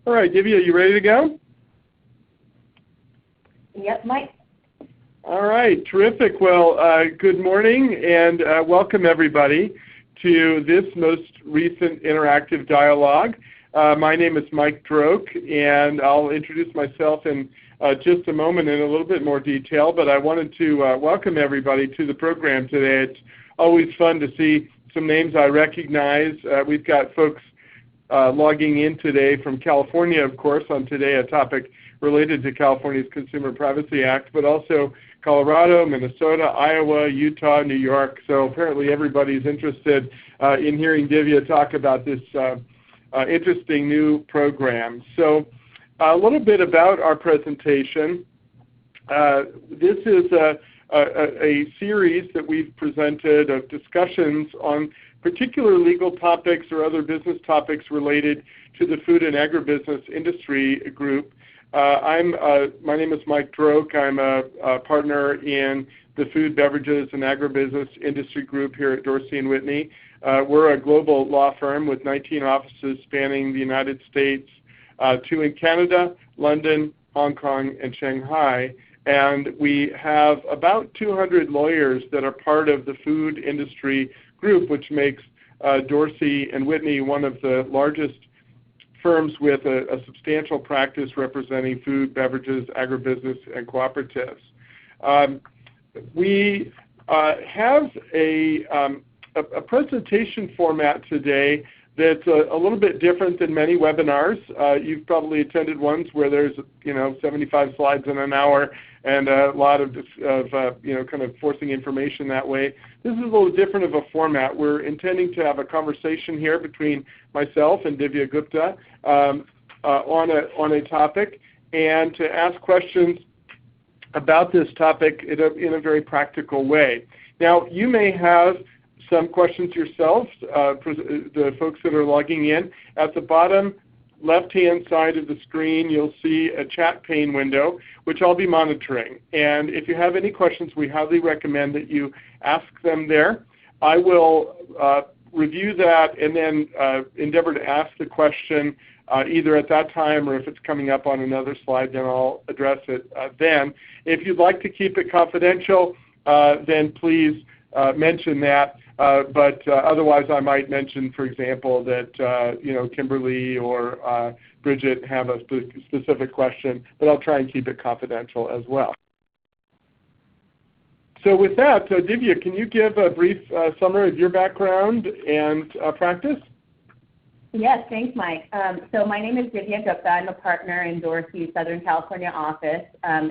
All right, Divya, you ready to go? Yep, Mike. All right, terrific. Well, good morning and welcome everybody to this most recent interactive dialogue. My name is Mike Droke, and I'll introduce myself in just a moment in a little bit more detail, but I wanted to welcome everybody to the program today. It's always fun to see some names I recognize. We've got folks logging in today from California, of course, on today a topic related to California's Consumer Privacy Act, but also Colorado, Minnesota, Iowa, Utah, New York. So apparently everybody's interested in hearing Divya talk about this interesting new program. So a little bit about our presentation. This is a series that we've presented of discussions on particular legal topics or other business topics related to the food and agribusiness industry group. My name is Mike Droke. I'm a partner in the food, beverages, and agribusiness industry group here at Dorsey and Whitney. We're a global law firm with 19 offices spanning the United States, 2 in Canada, London, Hong Kong, and Shanghai. And we have about 200 lawyers that are part of the food industry group, which makes Dorsey and Whitney one of the largest firms with a substantial practice representing food, beverages, agribusiness, and cooperatives. We have a presentation format today that's a little bit different than many webinars. You've probably attended ones where there's 75 slides in an hour and a lot of kind of forcing information that way. This is a little different of a format. We're intending to have a conversation here between myself and Divya Gupta on a topic, and to ask questions about this topic in a very practical way. Now, you may have some questions yourselves, the folks that are logging in. At the bottom left-hand side of the screen, you'll see a chat pane window, which I'll be monitoring. And if you have any questions, we highly recommend that you ask them there. I will review that and then endeavor to ask the question either at that time, or if it's coming up on another slide, then I'll address it then. If you'd like to keep it confidential, then please mention that. But otherwise, I might mention, for example, that Kimberly or Bridget have a specific question, but I'll try and keep it confidential as well. So with that, Divya, can you give a brief summary of your background and practice? Yes, thanks, Mike. So my name is Divya Gupta. I'm a partner in Dorsey's Southern California office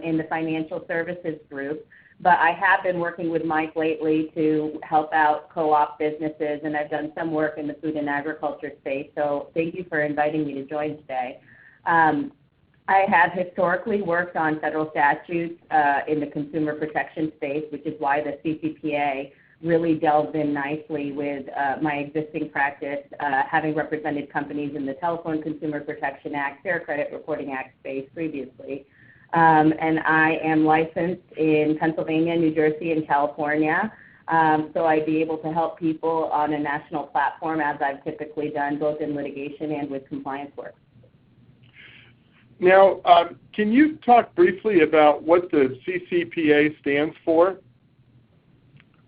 in the financial services group. But I have been working with Mike lately to help out co-op businesses, and I've done some work in the food and agriculture space. So thank you for inviting me to join today. I have historically worked on federal statutes in the consumer protection space, which is why the CCPA really delved in nicely with my existing practice, having represented companies in the Telephone Consumer Protection Act, Fair Credit Reporting Act space previously. And I am licensed in Pennsylvania, New Jersey, and California. So I'd be able to help people on a national platform, as I've typically done, both in litigation and with compliance work. Now, can you talk briefly about what the CCPA stands for?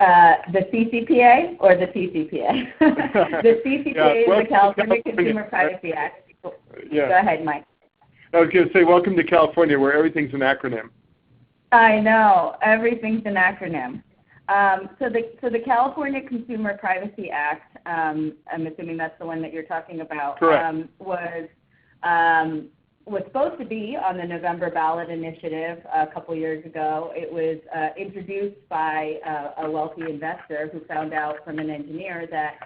The CCPA or the TCPA? The CCPA is the California Consumer Privacy Act. Yeah. Go ahead, Mike. I was going to say, welcome to California, where everything's an acronym. I know, everything's an acronym. So the California Consumer Privacy Act, I'm assuming that's the one that you're talking about, correct. Was supposed to be on the November ballot initiative a couple years ago. It was introduced by a wealthy investor who found out from an engineer that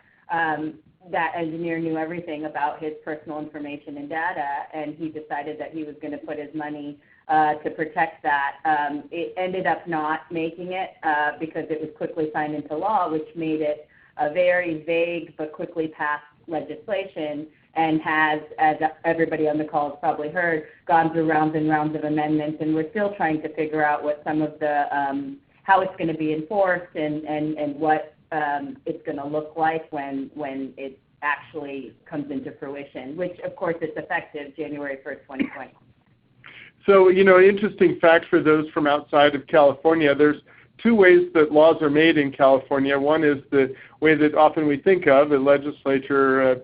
that engineer knew everything about his personal information and data, and he decided that he was going to put his money to protect that. It ended up not making it because it was quickly signed into law, which made it a very vague but quickly passed legislation, and has, as everybody on the call has probably heard, gone through rounds and rounds of amendments, and we're still trying to figure out what some of the, how it's going to be enforced and what it's going to look like when it's actually comes into fruition, which of course is effective January 1st, 2020. So, interesting fact for those from outside of California, there's two ways that laws are made in California. One is the way that often we think of, the legislature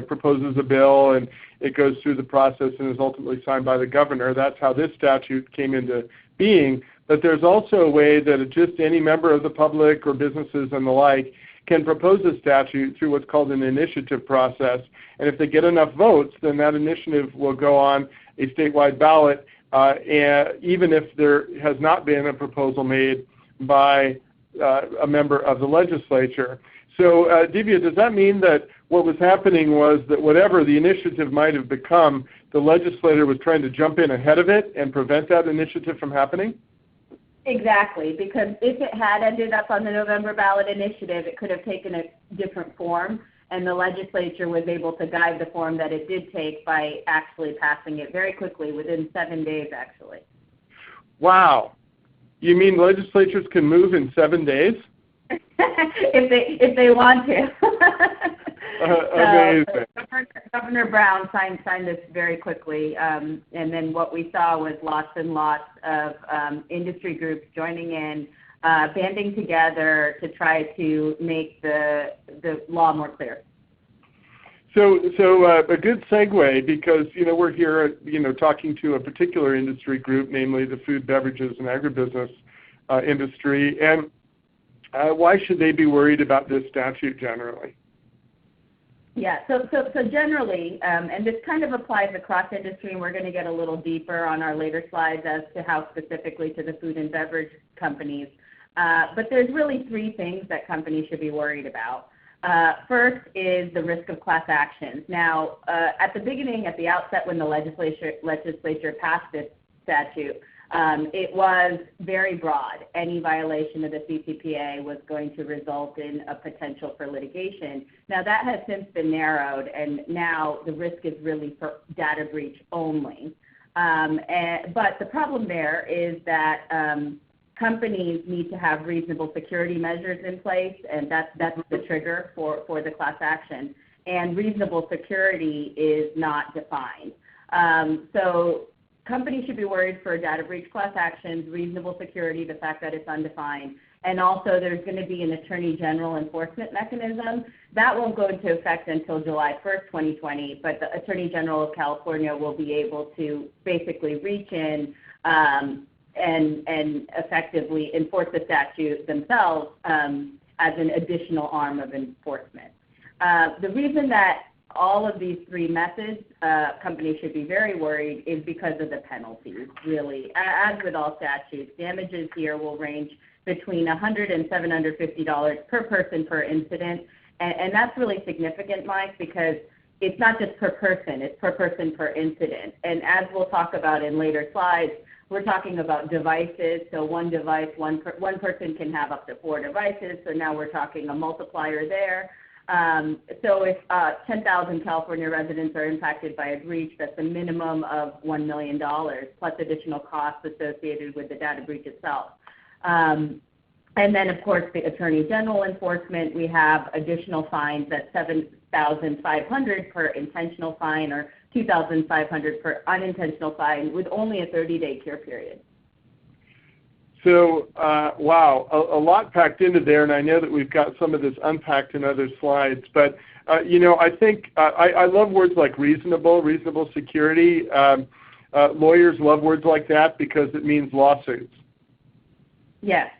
proposes a bill and it goes through the process and is ultimately signed by the governor. That's how this statute came into being. But there's also a way that just any member of the public or businesses and the like can propose a statute through what's called an initiative process. And if they get enough votes, then that initiative will go on a statewide ballot, and even if there has not been a proposal made by a member of the legislature. So, Divya, does that mean that what was happening was that whatever the initiative might have become, the legislator was trying to jump in ahead of it and prevent that initiative from happening? Exactly, because if it had ended up on the November ballot initiative, it could have taken a different form, and the legislature was able to guide the form that it did take by actually passing it very quickly, within 7 days, actually. Wow. You mean legislatures can move in 7 days? if they want to. Amazing. Governor Brown signed this very quickly, and then what we saw was lots and lots of industry groups joining in, banding together to try to make the law more clear. So a good segue, because we're here talking to a particular industry group, namely the food, beverages, and agribusiness industry, and why should they be worried about this statute generally? Yeah, so generally, and this kind of applies across industry, and we're going to get a little deeper on our later slides as to how specifically to the food and beverage companies. But there's really three things that companies should be worried about. First is the risk of class actions. Now, at the beginning, at the outset, when the legislature passed this statute, it was very broad. Any violation of the CCPA was going to result in a potential for litigation. Now, that has since been narrowed, and now the risk is really for data breach only. But the problem there is that companies need to have reasonable security measures in place, and that's the trigger for the class action. And reasonable security is not defined. So companies should be worried for data breach, class actions, reasonable security, the fact that it's undefined, and also there's going to be an Attorney General enforcement mechanism. That won't go into effect until July 1st, 2020, but the Attorney General of California will be able to basically reach in and effectively enforce the statute themselves as an additional arm of enforcement. The reason that all of these three methods, companies should be very worried, is because of the penalties, really. As with all statutes, damages here will range between $100 and $750 per person per incident. And that's really significant, Mike, because it's not just per person, it's per person per incident. And as we'll talk about in later slides, we're talking about devices. So one device, one person can have up to 4 devices. So now we're talking a multiplier there. So if 10,000 California residents are impacted by a breach, that's a minimum of $1 million, plus additional costs associated with the data breach itself. And then, of course, the Attorney General enforcement, we have additional fines at $7,500 per intentional fine or $2,500 per unintentional fine with only a 30-day cure period. So, wow, a lot packed into there, and I know that we've got some of this unpacked in other slides. But, I think I love words like reasonable security. Lawyers love words like that because it means lawsuits. Yes.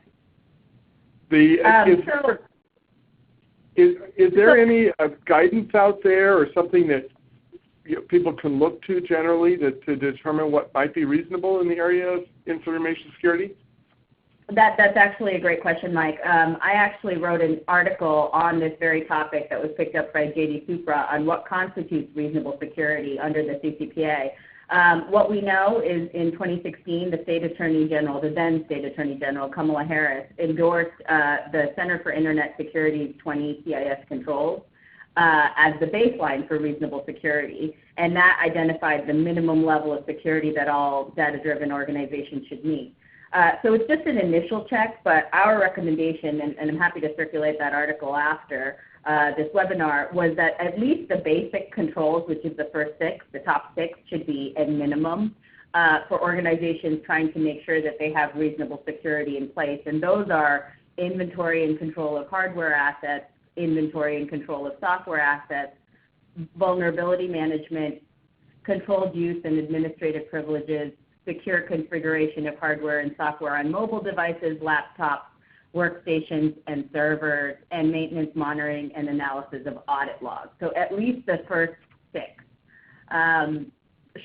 Is there any guidance out there or something that people can look to generally to determine what might be reasonable in the area of information security? That's actually a great question, Mike. I actually wrote an article on this very topic that was picked up by J.D. Supra on what constitutes reasonable security under the CCPA. What we know is in 2016, the State Attorney General, the then State Attorney General, Kamala Harris, endorsed the Center for Internet Security's 20 CIS controls as the baseline for reasonable security, and that identified the minimum level of security that all data-driven organizations should meet. So it's just an initial check, but our recommendation, and I'm happy to circulate that article after, this webinar was that at least the basic controls, which is the first six, the top six, should be a minimum for organizations trying to make sure that they have reasonable security in place. And those are inventory and control of hardware assets, inventory and control of software assets, vulnerability management, controlled use and administrative privileges, secure configuration of hardware and software on mobile devices, laptops, workstations, and servers, and maintenance, monitoring, and analysis of audit logs. So at least the first six.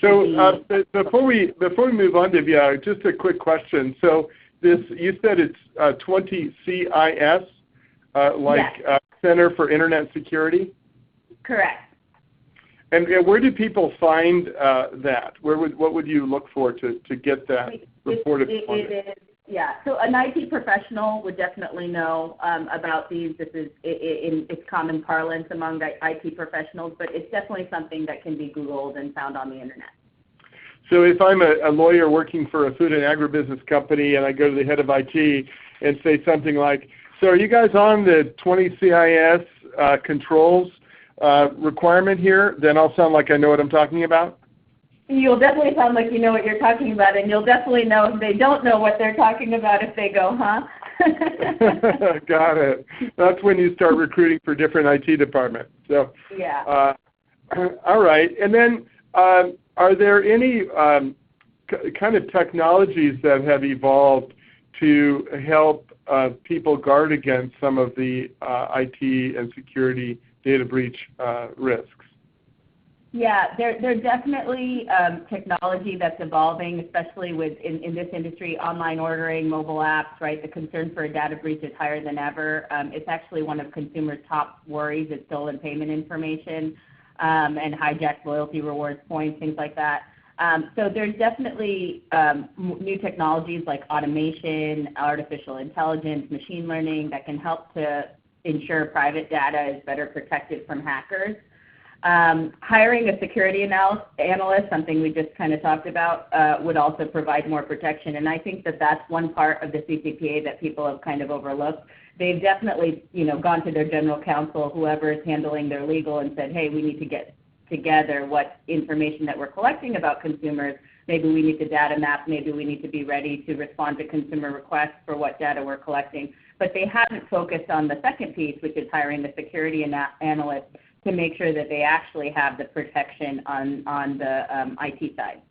Before we move on, Divya, just a quick question. So you said it's 20 CIS, Yes. Center for Internet Security? Correct. And where do people find that? What would you look for to get that reported? It is, yeah. So an IT professional would definitely know about these. This is it's common parlance among IT professionals, but it's definitely something that can be Googled and found on the internet. So if I'm a lawyer working for a food and agribusiness company and I go to the head of IT and say something like, so are you guys on the 20 CIS controls requirement here, then I'll sound like I know what I'm talking about? You'll definitely sound like you know what you're talking about, and you'll definitely know if they don't know what they're talking about if they go, huh? Got it. That's when you start recruiting for different IT departments. So, yeah. All right. And then are there any kind of technologies that have evolved to help people guard against some of the IT and security data breach risks? Yeah, there's definitely technology that's evolving, especially in this industry, online ordering, mobile apps, right? The concern for a data breach is higher than ever. It's actually one of consumers' top worries is stolen payment information and hijacked loyalty rewards points, things like that. So there's definitely new technologies like automation, artificial intelligence, machine learning that can help to ensure private data is better protected from hackers. Hiring a security analyst, something we just kind of talked about, would also provide more protection. And I think that that's one part of the CCPA that people have kind of overlooked. They've definitely, gone to their general counsel, whoever is handling their legal, and said, hey, we need to get together what information that we're collecting about consumers. Maybe we need to data map. Maybe we need to be ready to respond to consumer requests for what data we're collecting. But they haven't focused on the second piece, which is hiring the security analyst to make sure that they actually have the protection on the IT side.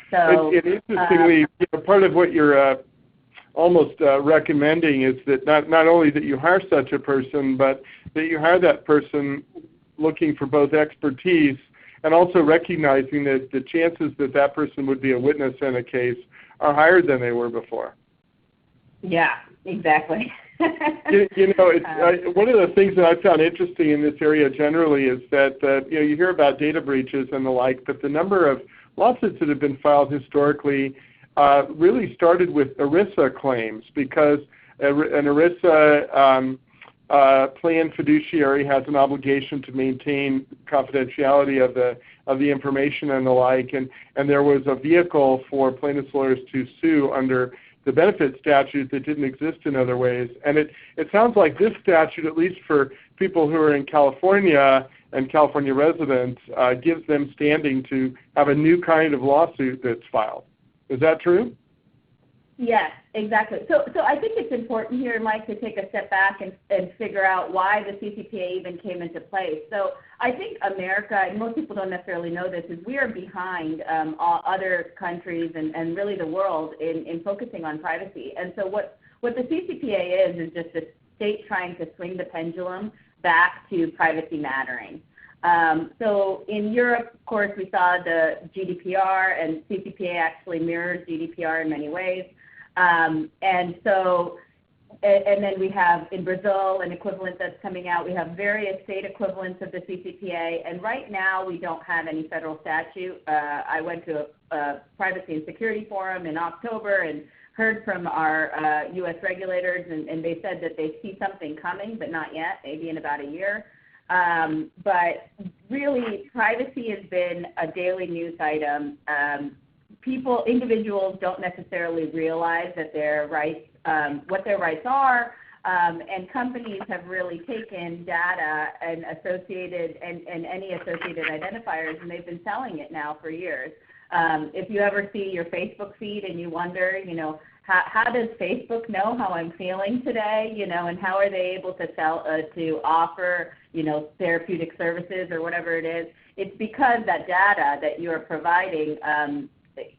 So interestingly, part of what you're almost recommending is that not only that you hire such a person, but that you hire that person looking for both expertise and also recognizing that the chances that that person would be a witness in a case are higher than they were before. Yeah, exactly. One of the things that I found interesting in this area generally is that you hear about data breaches and the like, but the number of lawsuits that have been filed historically really started with ERISA claims, because an ERISA plan fiduciary has an obligation to maintain confidentiality of the information and the like, and there was a vehicle for plaintiffs' lawyers to sue under the benefit statute that didn't exist in other ways. And it sounds like this statute, at least for people who are in California and California residents, gives them standing to have a new kind of lawsuit that's filed. Is that true? Yes, exactly. So I think it's important here, Mike, to take a step back and figure out why the CCPA even came into place. So I think America, and most people don't necessarily know this, is we are behind all other countries and really the world in focusing on privacy. And so what the CCPA is just a state trying to swing the pendulum back to privacy mattering. So in Europe, of course, we saw the GDPR, and CCPA actually mirrors GDPR in many ways. And then we have in Brazil an equivalent that's coming out. We have various state equivalents of the CCPA, and right now we don't have any federal statute. I went to a privacy and security forum in October and heard from our U.S. regulators, and they said that they see something coming, but not yet, maybe in about a year. But really, privacy has been a daily news item. Individuals don't necessarily realize that their rights, what their rights are, And companies have really taken data and any associated identifiers, and they've been selling it now for years. If you ever see your Facebook feed and you wonder, how does Facebook know how I'm feeling today, and how are they able to offer, therapeutic services or whatever it is? It's because that data that you're providing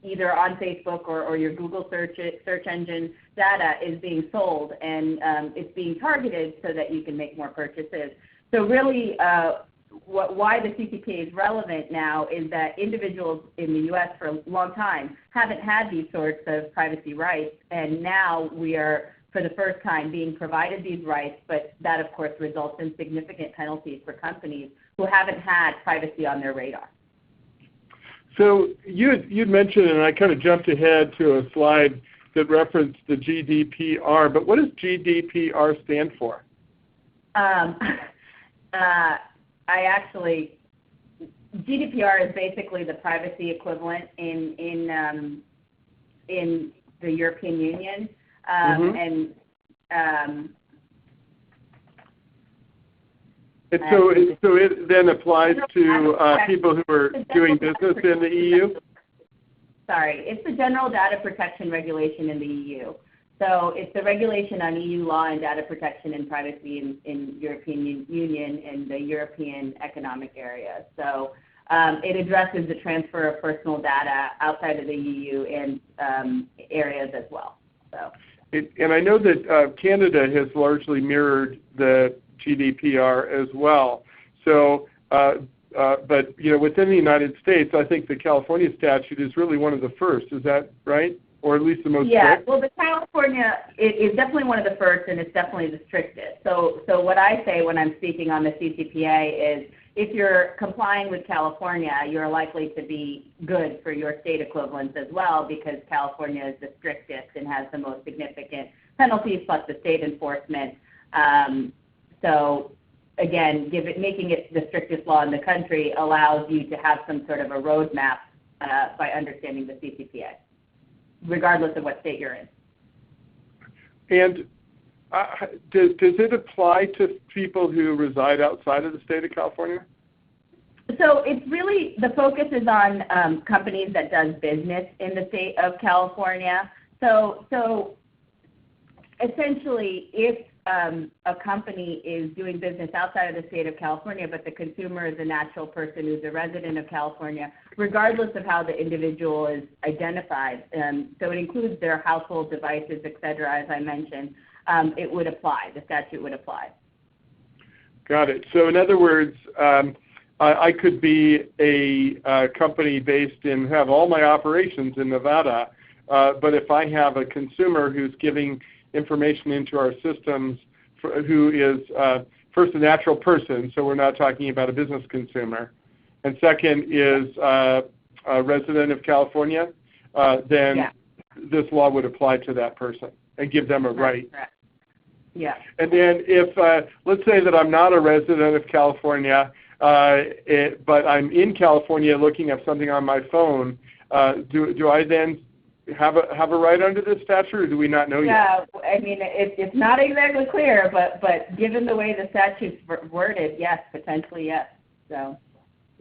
either on Facebook or your Google search engine data is being sold, and it's being targeted so that you can make more purchases. So really, why the CCPA is relevant now is that individuals in the U.S. for a long time haven't had these sorts of privacy rights, and now we are, for the first time, being provided these rights, but that, of course, results in significant penalties for companies who haven't had privacy on their radar. So you'd mentioned, and I kind of jumped ahead to a slide that referenced the GDPR, but what does GDPR stand for? GDPR is basically the privacy equivalent in the European Union, So it then applies to people who are doing business in the EU? Sorry, it's the General Data Protection Regulation in the EU. So it's the regulation on EU law and data protection and privacy in European Union and the European Economic Area. So it addresses the transfer of personal data outside of the EU and areas as well. So. And I know that Canada has largely mirrored the GDPR as well. So, but within the United States, I think the California statute is really one of the first. Is that right? Or at least the most strict? Well, the California is definitely one of the first, and it's definitely the strictest. So what I say when I'm speaking on the CCPA is, if you're complying with California, you're likely to be good for your state equivalents as well, because California is the strictest and has the most significant penalties plus the state enforcement. So again, making it the strictest law in the country allows you to have some sort of a roadmap by understanding the CCPA, regardless of what state you're in. And does it apply to people who reside outside of the state of California? So it's really, the focus is on companies that does business in the state of California. So essentially, if a company is doing business outside of the state of California, but the consumer is a natural person who's a resident of California, regardless of how the individual is identified, so it includes their household devices, et cetera, as I mentioned, it would apply. The statute would apply. Got it. So in other words, I could be a company based in, have all my operations in Nevada, but if I have a consumer who's giving information into our systems who is first a natural person, so we're not talking about a business consumer, and second is a resident of California, then this law would apply to that person and give them a right. Correct. Yeah. And then if, let's say that I'm not a resident of California, but I'm in California looking at something on my phone, do I then have a right under this statute, or do we not know yet? Yeah, I mean, it's not exactly clear, but given the way the statute's worded, yes, potentially yes. So.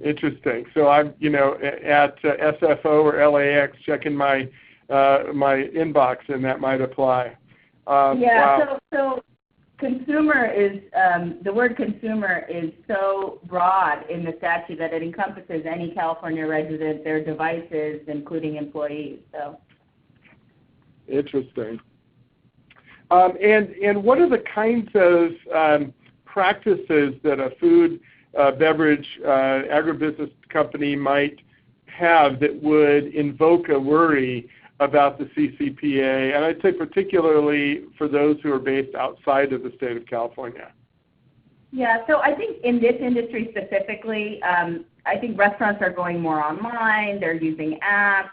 Interesting. So I'm, at SFO or LAX checking my my inbox, and that might apply. Wow. So consumer is, the word consumer is so broad in the statute that it encompasses any California resident, their devices, including employees. So. Interesting. And what are the kinds of practices that a food, beverage, agribusiness company might have that would invoke a worry about the CCPA, and I'd say particularly for those who are based outside of the state of California? Yeah, so I think in this industry specifically, I think restaurants are going more online, they're using apps,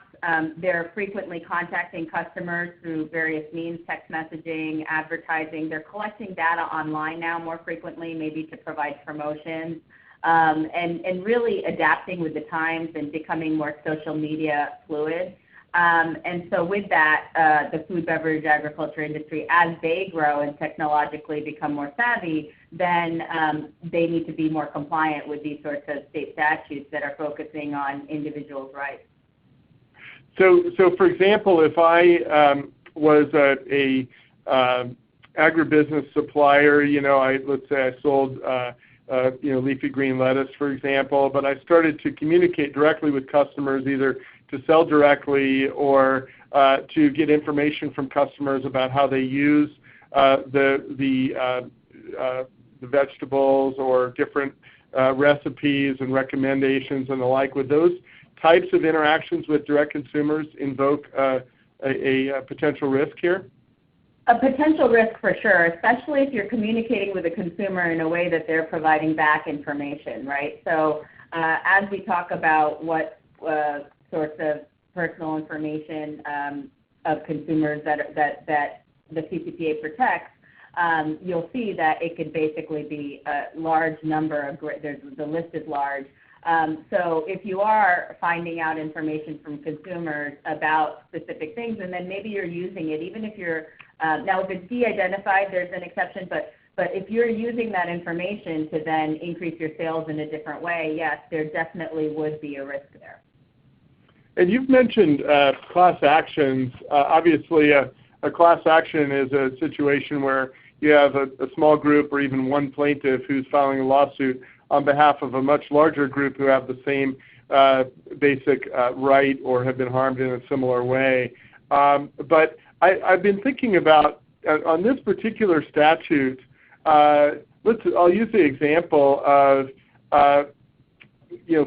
they're frequently contacting customers through various means, text messaging, advertising. They're collecting data online now more frequently, maybe to provide promotions, and really adapting with the times and becoming more social media fluid. And so with that, the food, beverage, agriculture industry, as they grow and technologically become more savvy, then they need to be more compliant with these sorts of state statutes that are focusing on individuals' rights. So for example, if I was a agribusiness supplier, let's say I sold leafy green lettuce, for example, but I started to communicate directly with customers, either to sell directly or to get information from customers about how they use the vegetables or different recipes and recommendations and the like. Would those types of interactions with direct consumers invoke a potential risk here? A potential risk for sure, especially if you're communicating with a consumer in a way that they're providing back information, right? So as we talk about what sorts of personal information of consumers that the CCPA protects, you'll see that it could basically be a large number of, the list is large. So if you are finding out information from consumers about specific things, and then maybe you're using it, even if you're, now if it's de-identified, there's an exception, but if you're using that information to then increase your sales in a different way, yes, there definitely would be a risk there. And you've mentioned class actions. Obviously, a class action is a situation where you have a small group or even one plaintiff who's filing a lawsuit on behalf of a much larger group who have the same basic right or have been harmed in a similar way. But I've been thinking about, on this particular statute, I'll use the example of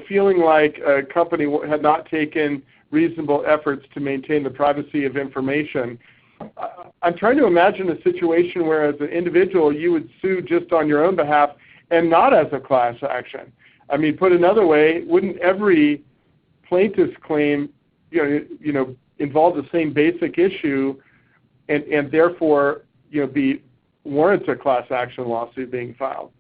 feeling like a company had not taken reasonable efforts to maintain the privacy of information. I'm trying to imagine a situation where as an individual you would sue just on your own behalf and not as a class action. I mean, put another way, wouldn't every plaintiff's claim involve the same basic issue and therefore warrants a class action lawsuit being filed?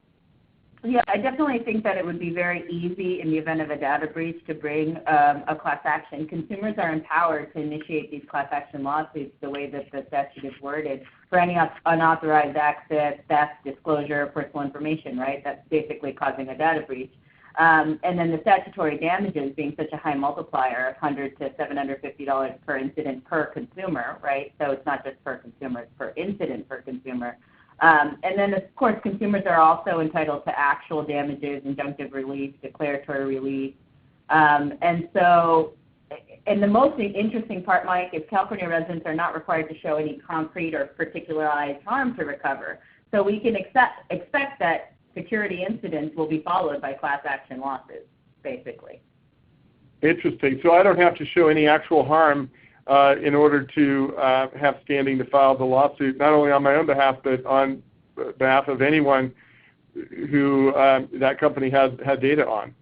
Yeah, I definitely think that it would be very easy in the event of a data breach to bring a class action. Consumers are empowered to initiate these class action lawsuits the way that the statute is worded for any unauthorized access, theft, disclosure of personal information, right? That's basically causing a data breach. And then the statutory damages being such a high multiplier of $100 to $750 per incident per consumer, right? So it's not just per consumer, it's per incident per consumer. And then, of course, consumers are also entitled to actual damages, injunctive relief, declaratory relief. And the most interesting part, Mike, is California residents are not required to show any concrete or particularized harm to recover. So we can expect that security incidents will be followed by class action lawsuits, basically. Interesting. So I don't have to show any actual harm in order to have standing to file the lawsuit, not only on my own behalf, but on behalf of anyone who that company had data on,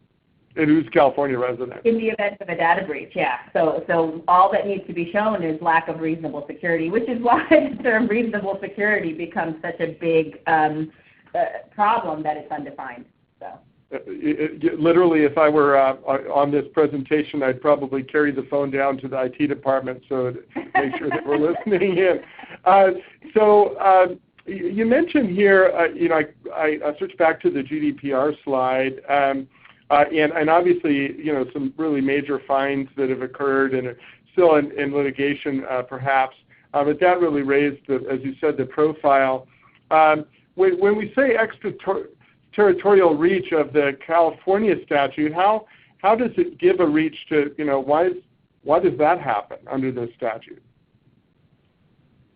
and who's California resident. In the event of a data breach, yeah. So all that needs to be shown is lack of reasonable security, which is why the term reasonable security becomes such a big problem that it's undefined. So. Literally, if I were on this presentation, I'd probably carry the phone down to the IT department so to make sure that we're listening in. So you mentioned here, I switched back to the GDPR slide, and obviously, some really major fines that have occurred and are still in litigation, perhaps. But that really raised, as you said, the profile. When we say extraterritorial reach of the California statute, how does it give a reach to, why does that happen under this statute?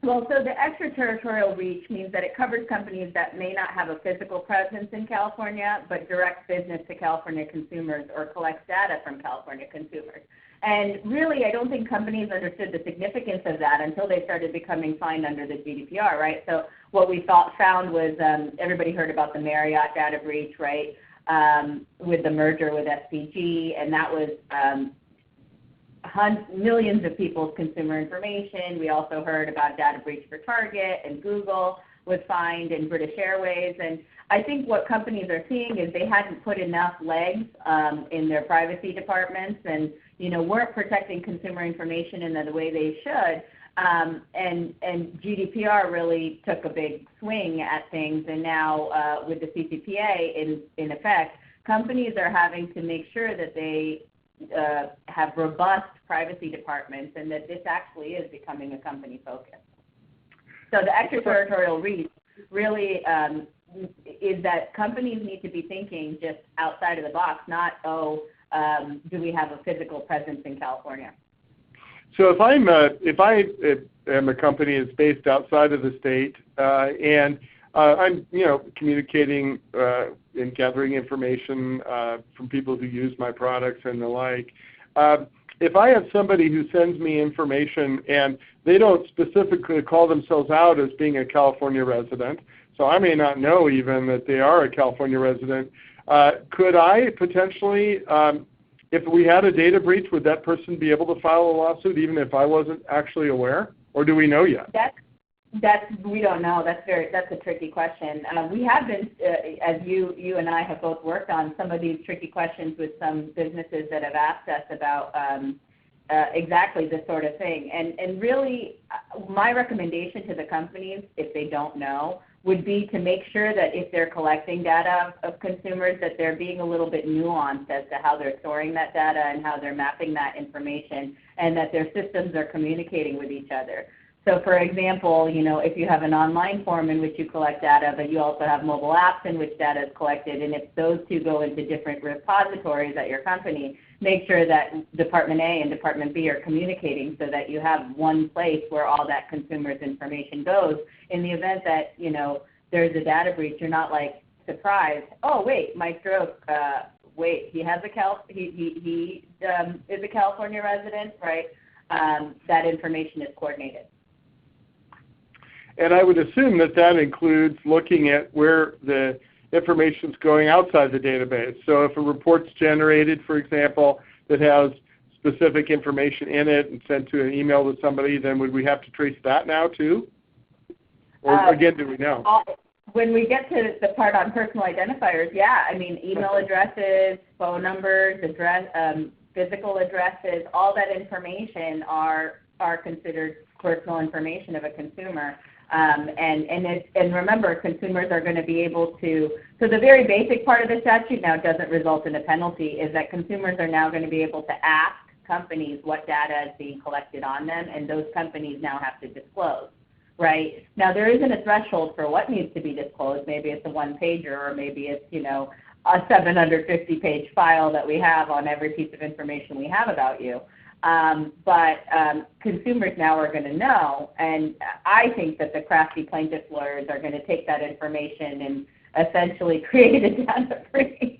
Well, so the extraterritorial reach means that it covers companies that may not have a physical presence in California, but direct business to California consumers or collects data from California consumers. And really, I don't think companies understood the significance of that until they started becoming fined under the GDPR, right? So what we found was everybody heard about the Marriott data breach, right, with the merger with SPG, and that was millions of people's consumer information. We also heard about data breach for Target and Google. was fined, and British Airways. And I think what companies are seeing is they hadn't put enough legs in their privacy departments, and weren't protecting consumer information in the way they should. And GDPR really took a big swing at things, and now with the CCPA in effect, companies are having to make sure that they have robust privacy departments, and that this actually is becoming a company focus. So the extraterritorial reach really is that companies need to be thinking just outside of the box, not, do we have a physical presence in California? So if I am a company that's based outside of the state, and I'm communicating and gathering information from people who use my products and the like, if I have somebody who sends me information and they don't specifically call themselves out as being a California resident, so I may not know even that they are a California resident, could I potentially, if we had a data breach, would that person be able to file a lawsuit even if I wasn't actually aware? Or do we know yet? We don't know. That's a tricky question. We have been, as you and I have both worked on some of these tricky questions with some businesses that have asked us about exactly this sort of thing. And really, my recommendation to the companies, if they don't know, would be to make sure that if they're collecting data of consumers, that they're being a little bit nuanced as to how they're storing that data and how they're mapping that information, and that their systems are communicating with each other. So for example, if you have an online form in which you collect data, but you also have mobile apps in which data is collected, and if those two go into different repositories at your company, make sure that Department A and Department B are communicating so that you have one place where all that consumer's information goes. In the event that, there's a data breach, you're not like surprised, oh wait, Mike Droke, wait, he has he is a California resident, right? That information is coordinated. And I would assume that includes looking at where the information is going outside the database. So if a report's generated, for example, that has specific information in it and sent to an email to somebody, then would we have to trace that now too? Or again, do we know? When we get to the part on personal identifiers, yeah, I mean, email addresses, phone numbers, physical addresses, all that information are considered personal information of a consumer. And remember, consumers are going to be able to, so the very basic part of the statute now doesn't result in a penalty, is that consumers are now going to be able to ask companies what data is being collected on them, and those companies now have to disclose, right? Now there isn't a threshold for what needs to be disclosed. Maybe it's a one-pager, or maybe it's, a 750-page file that we have on every piece of information we have about you. But consumers now are going to know, and I think that the crafty plaintiff lawyers are going to take that information and essentially create a data breach.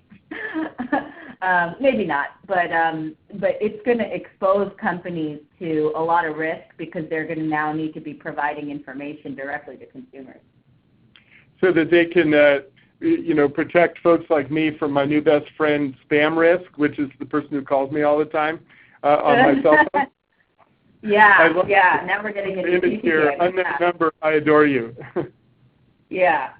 Maybe not, but it's going to expose companies to a lot of risk, because they're going to now need to be providing information directly to consumers. So that they can protect folks like me from my new best friend spam risk, which is the person who calls me all the time. On my cell phone. Yeah. Now we're getting into image here. Unknown number. I adore you. Yeah.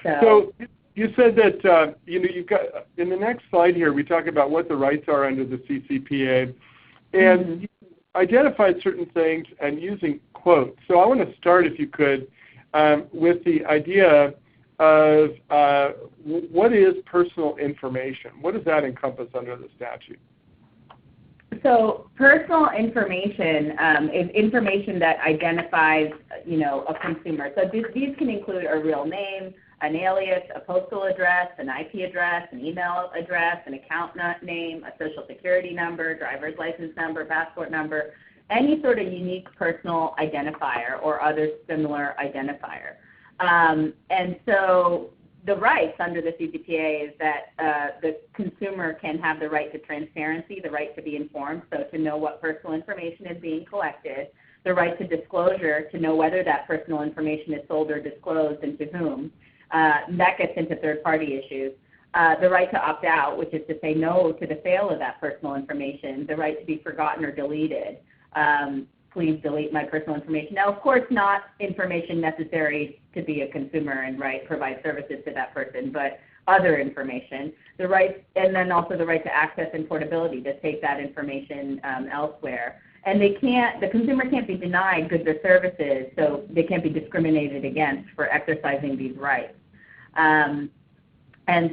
So you said that you've got in the next slide here we talk about what the rights are under the CCPA, and you identified certain things and using quotes. So I want to start, if you could, with the idea of what is personal information. What does that encompass under the statute? So personal information is information that identifies, a consumer. So these can include a real name, an alias, a postal address, an IP address, an email address, an account name, a social security number, driver's license number, passport number, any sort of unique personal identifier or other similar identifier. And so the rights under the CCPA is that the consumer can have the right to transparency, the right to be informed, so to know what personal information is being collected, the right to disclosure, to know whether that personal information is sold or disclosed and to whom. That gets into third-party issues. The right to opt out, which is to say no to the sale of that personal information, the right to be forgotten or deleted, please delete my personal information. Now, of course, not information necessary to be a consumer and provide services to that person, but other information. The right, and then also the right to access and portability to take that information elsewhere. And the consumer can't be denied goods or services, so they can't be discriminated against for exercising these rights. And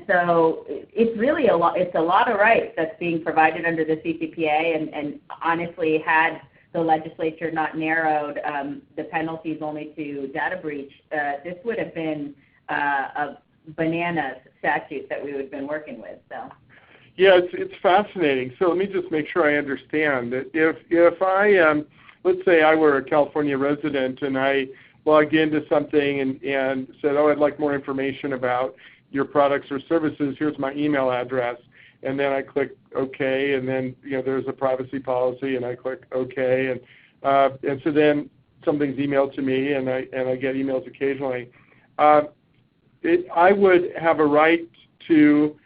so it's really a lot of rights that's being provided under the CCPA, and honestly, had the legislature not narrowed the penalties only to data breach, this would have been a bananas statute that we would have been working with. So. Yeah, it's fascinating. So let me just make sure I understand that if I, let's say I were a California resident and I logged into something and said, oh, I'd like more information about your products or services, here's my email address, and then I click OK, and then there's a privacy policy, and I click OK, and so then something's emailed to me, and I get emails occasionally. I would have a right to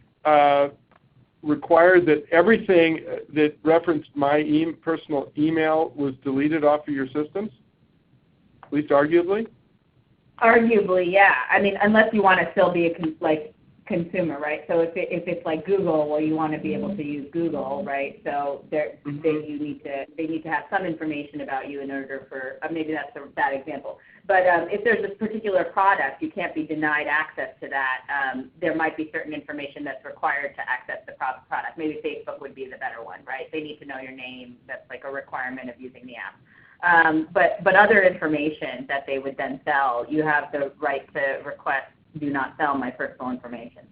require that everything that referenced my personal email was deleted off of your systems, at least arguably? Arguably, yeah. I mean, unless you want to still be a consumer, right? So if it's like Google, well, you want to be able to use Google, right? So they need to have some information about you in order for maybe that's a bad example. But if there's a particular product, you can't be denied access to that. There might be certain information that's required to access the product. Maybe Facebook would be the better one, right? They need to know your name. That's like a requirement of using the app. But other information that they would then sell, you have the right to request, do not sell my personal information.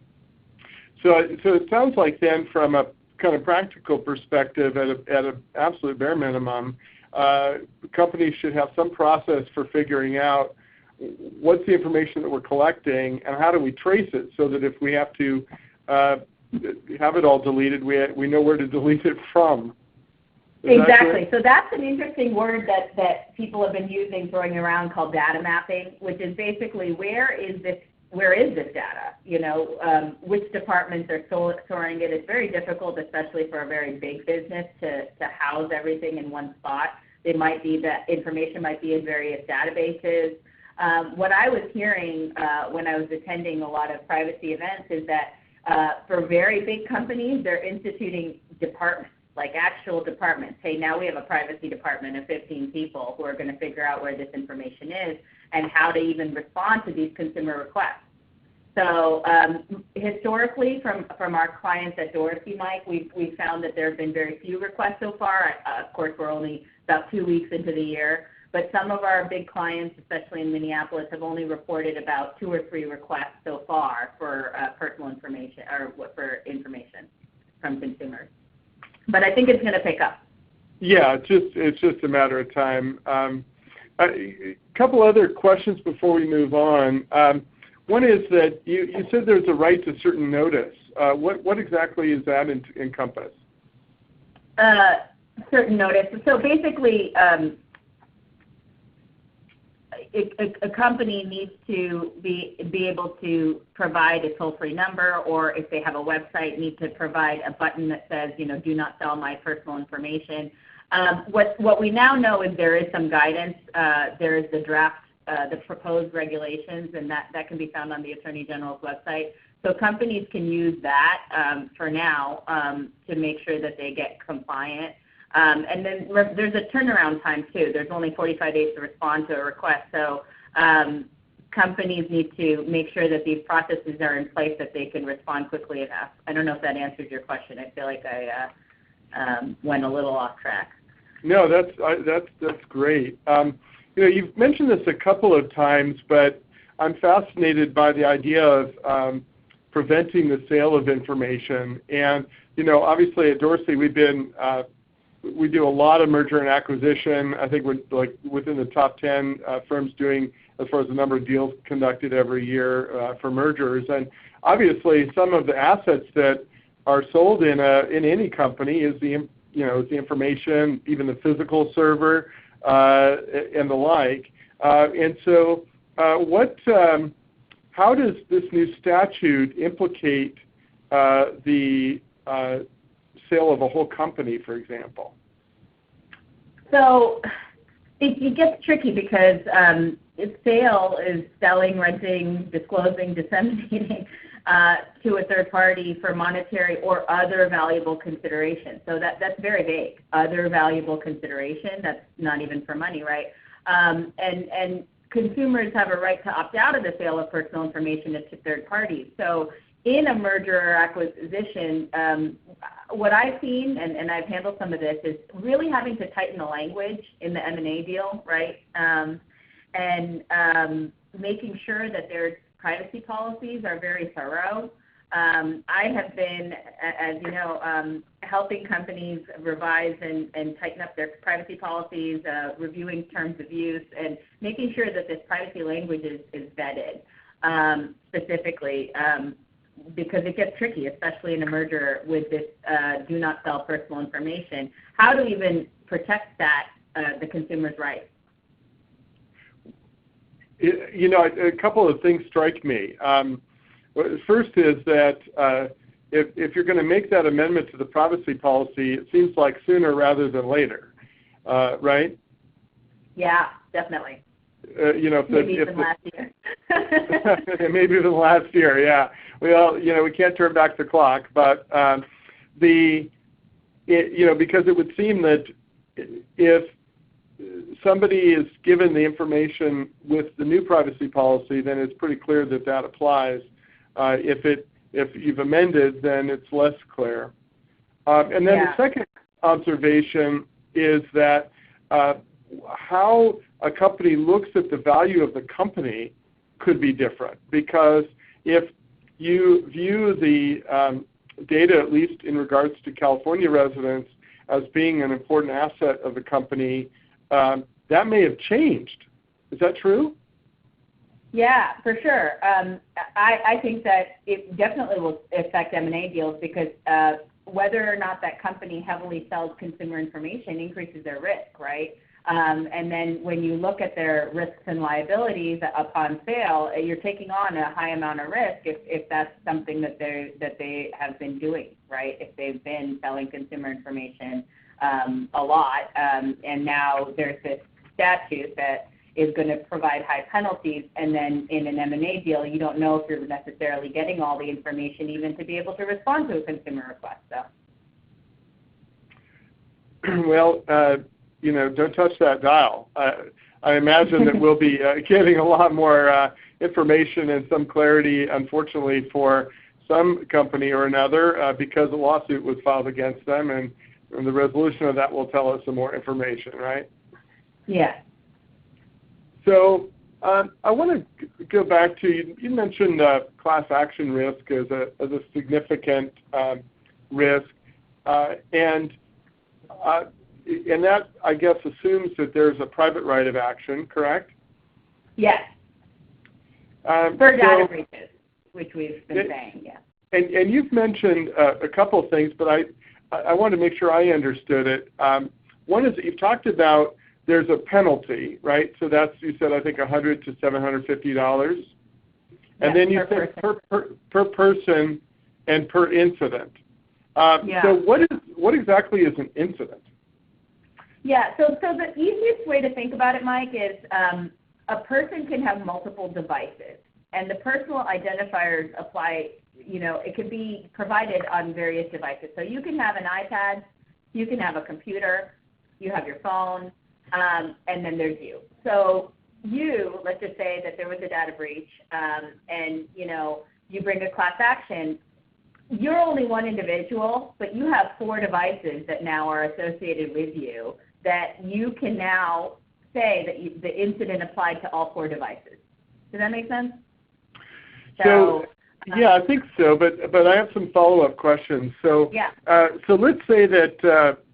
So it sounds like then from a kind of practical perspective, at an absolute bare minimum, companies should have some process for figuring out what's the information that we're collecting and how do we trace it, so that if we have to have it all deleted, we know where to delete it from. Exactly. So that's an interesting word that people have been using, throwing around, called data mapping, which is basically where is this data? Which departments are storing it? It's very difficult, especially for a very big business, to house everything in one spot. That information might be in various databases. What I was hearing when I was attending a lot of privacy events is that for very big companies, they're instituting departments, like actual departments. Hey, now we have a privacy department of 15 people who are going to figure out where this information is and how to even respond to these consumer requests. So historically, from our clients at Dorsey, Mike, we've found that there have been very few requests so far. Of course, we're only about 2 weeks into the year, but some of our big clients, especially in Minneapolis, have only reported about 2 or 3 requests so far for personal information or for information from consumers. But I think it's going to pick up. Yeah, it's just a matter of time. A couple other questions before we move on. One is that you said there's a right to certain notice. What exactly is that encompass? Certain notice. So basically, a company needs to be able to provide a toll-free number, or if they have a website, need to provide a button that says, do not sell my personal information. What we now know is there is some guidance. There is the draft, the proposed regulations, and that can be found on the Attorney General's website. So companies can use that for now to make sure that they get compliant. And then there's a turnaround time too. There's only 45 days to respond to a request. So companies need to make sure that these processes are in place that they can respond quickly enough. I don't know if that answers your question. I feel like I went a little off track. No, that's great. You've mentioned this a couple of times, but I'm fascinated by the idea of preventing the sale of information. And obviously at Dorsey we do a lot of merger and acquisition. I think we're within the top 10 firms doing, as far as the number of deals conducted every year for mergers. And obviously some of the assets that are sold in any company is the information, even the physical server and the like. And so how does this new statute implicate the sale of a whole company, for example? So It gets tricky because sale is selling, renting, disclosing, disseminating to a third party for monetary or other valuable consideration. So that's very vague. Other valuable consideration, that's not even for money, right? And consumers have a right to opt out of the sale of personal information to third parties. So in a merger or acquisition, what I've seen, and I've handled some of this, is really having to tighten the language in the M&A deal, right? And making sure that their privacy policies are very thorough. I have been, as you know, helping companies revise and tighten up their privacy policies, reviewing terms of use, and making sure that this privacy language is vetted specifically. Because it gets tricky, especially in a merger with this do not sell personal information. How do we even protect that, the consumer's rights? You know, a couple of things strike me. First is that if you're going to make that amendment to the privacy policy, it seems like sooner rather than later, right? Yeah, definitely. You know, maybe even last year. Maybe even last year, yeah. Well, you know, we can't turn back the clock, but you know, because it would seem that if somebody is given the information with the new privacy policy, then it's pretty clear that that applies. If you've amended, then it's less clear. And then the second observation is that how a company looks at the value of the company could be different, because if you view the data, at least in regards to California residents, as being an important asset of the company, that may have changed. Is that true? Yeah, for sure. I think that it definitely will affect M&A deals because whether or not that company heavily sells consumer information increases their risk, right? And then when you look at their risks and liabilities upon sale, you're taking on a high amount of risk if that's something that they have been doing, right? If they've been selling consumer information a lot, and now there's this statute that is going to provide high penalties, and then in an M&A deal, you don't know if you're necessarily getting all the information even to be able to respond to a consumer request. So. Well, you know, don't touch that dial. I imagine that we'll be getting a lot more information and some clarity, unfortunately, for some company or another because a lawsuit was filed against them, and the resolution of that will tell us some more information, right? Yeah. So I want to go back to, you mentioned class action risk as a significant risk, and that, I guess, assumes that there's a private right of action, correct? Yes. For data breaches, which we've been saying, yeah. And you've mentioned a couple of things, but I want to make sure I understood it. One is that you've talked about there's a penalty, right? So that's, you said, I think, $100 to $750. And then you said per person and per incident. So what exactly is an incident? Yeah, so the easiest way to think about it, Mike, is a person can have multiple devices, and the personal identifiers apply, you know, it can be provided on various devices. So you can have an iPad, you can have a computer, you have your phone, and then there's you. So you, let's just say that there was a data breach, and, you know, you bring a class action. You're only one individual, but you have 4 devices that now are associated with you that you can now say that the incident applied to all 4 devices. Does that make sense? So yeah, I think so, but I have some follow-up questions. So so let's say that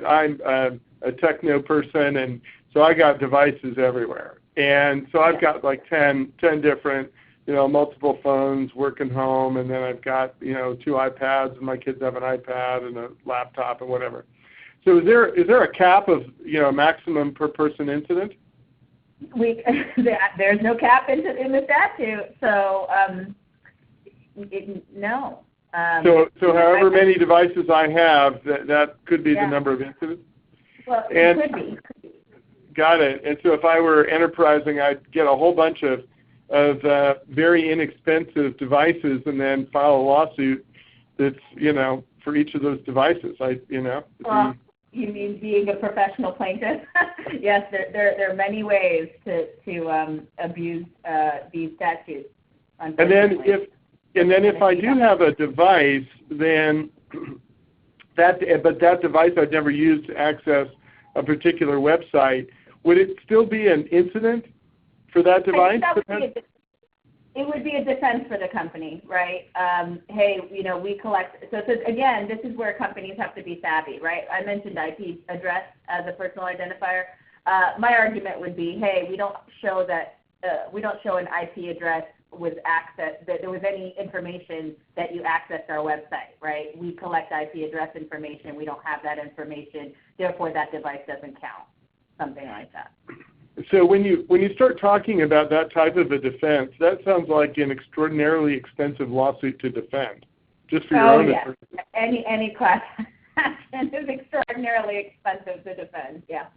I'm a techno person, and so I got devices everywhere, and so I've got like 10 different, you know, multiple phones, working home, and then I've got, you know, 2 iPads, and my kids have an iPad and a laptop and whatever. So is there a cap of, you know, maximum per person incident? There's no cap in the statute, so no. So however many devices I have, that could be the number of incidents? Well, it could be. Got it. And so if I were enterprising, I'd get a whole bunch of very inexpensive devices and then file a lawsuit that's, for each of those devices. Well, you mean being a professional plaintiff? Yes, there are many ways to abuse these statutes. And then if I do have a device, then that device I'd never used to access a particular website, would it still be an incident for that device? It would be a defense for the company, right? Hey, we collect. So again, this is where companies have to be savvy, right? I mentioned IP address as a personal identifier. My argument would be, hey, we don't show an IP address with access, that there was any information that you accessed our website, right? We collect IP address information. We don't have that information. Therefore, that device doesn't count. Something like that. So when you start talking about that type of a defense, that sounds like an extraordinarily expensive lawsuit to defend, just for your own. Yeah. Any class action is extraordinarily expensive to defend. Yeah.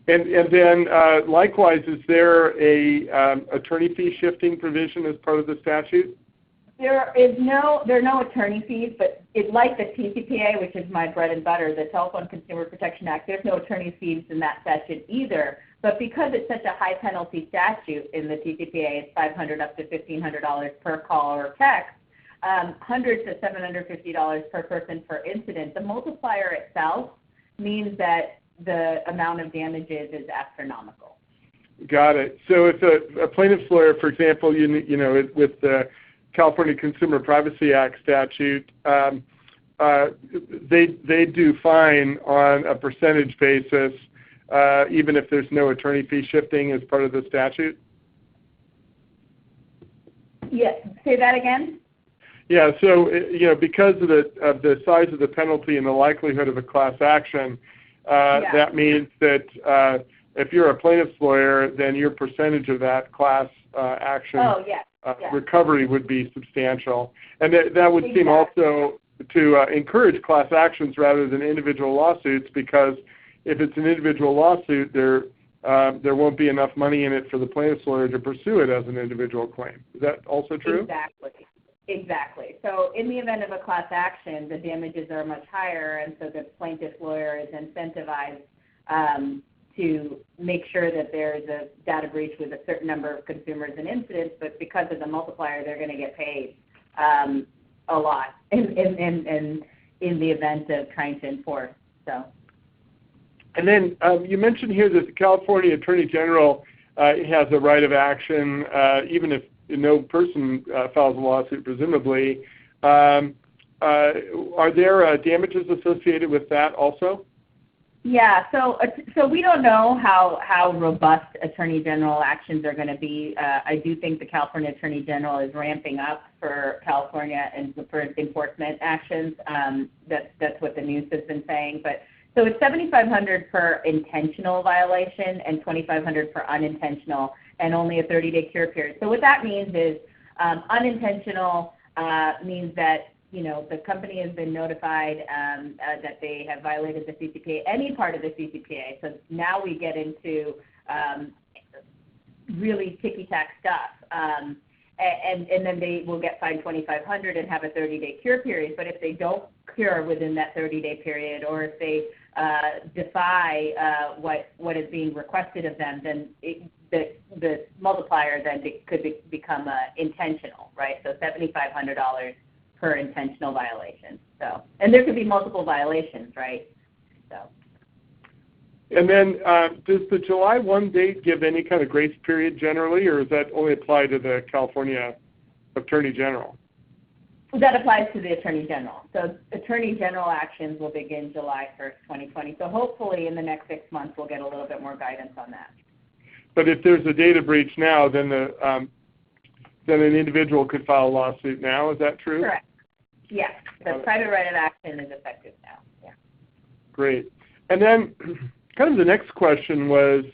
And then likewise, is there a attorney fee shifting provision as part of the statute? There are no attorney fees, but it's like the CCPA, which is my bread and butter, the Telephone Consumer Protection Act. There's no attorney fees in that statute either. But because it's such a high penalty statute in the CCPA, it's $500 up to $1,500 per call or text, $100 to $750 per person per incident. The multiplier itself means that the amount of damages is astronomical. Got it. So if a plaintiff's lawyer, for example, with the California Consumer Privacy Act statute, they do fine on a percentage basis, even if there's no attorney fee shifting as part of the statute? Yes. Say that again? Yeah. So because of the size of the penalty and the likelihood of a class action, that means that if you're a plaintiff's lawyer, then your percentage of that class action recovery would be substantial, and that would seem also to encourage class actions rather than individual lawsuits, because if it's an individual lawsuit, there won't be enough money in it for the plaintiff's lawyer to pursue it as an individual claim. Is that also true? Exactly. So in the event of a class action, the damages are much higher, and so the plaintiff's lawyer is incentivized to make sure that there is a data breach with a certain number of consumers and incidents, but because of the multiplier, they're going to get paid a lot in the event of trying to enforce. So. And then you mentioned here that the California Attorney General has a right of action, even if no person files a lawsuit, presumably. Are there damages associated with that also? Yeah, so we don't know how robust Attorney General actions are going to be. I do think the California Attorney General is ramping up for California and for enforcement actions. That's what the news has been saying. But so it's $7,500 per intentional violation and $2,500 for unintentional, and only a 30-day cure period. So what that means is unintentional means that the company has been notified that they have violated the CCPA, any part of the CCPA. So now we get into really ticky-tack stuff. And then they will get fined $2,500 and have a 30-day cure period. But if they don't cure within that 30-day period, or if they defy what is being requested of them, then the multiplier then could become intentional, right? So $7,500 per intentional violation. So, and there could be multiple violations, right? So. And then does the July 1 date give any kind of grace period generally, or does that only apply to the California Attorney General? That applies to the Attorney General. So Attorney General actions will begin July 1st, 2020. So hopefully in the next 6 months we'll get a little bit more guidance on that. But if there's a data breach now, then an individual could file a lawsuit now. Is that true? Correct. Yes. The private right of action is effective now. Yeah. Great. And then kind of the next question was,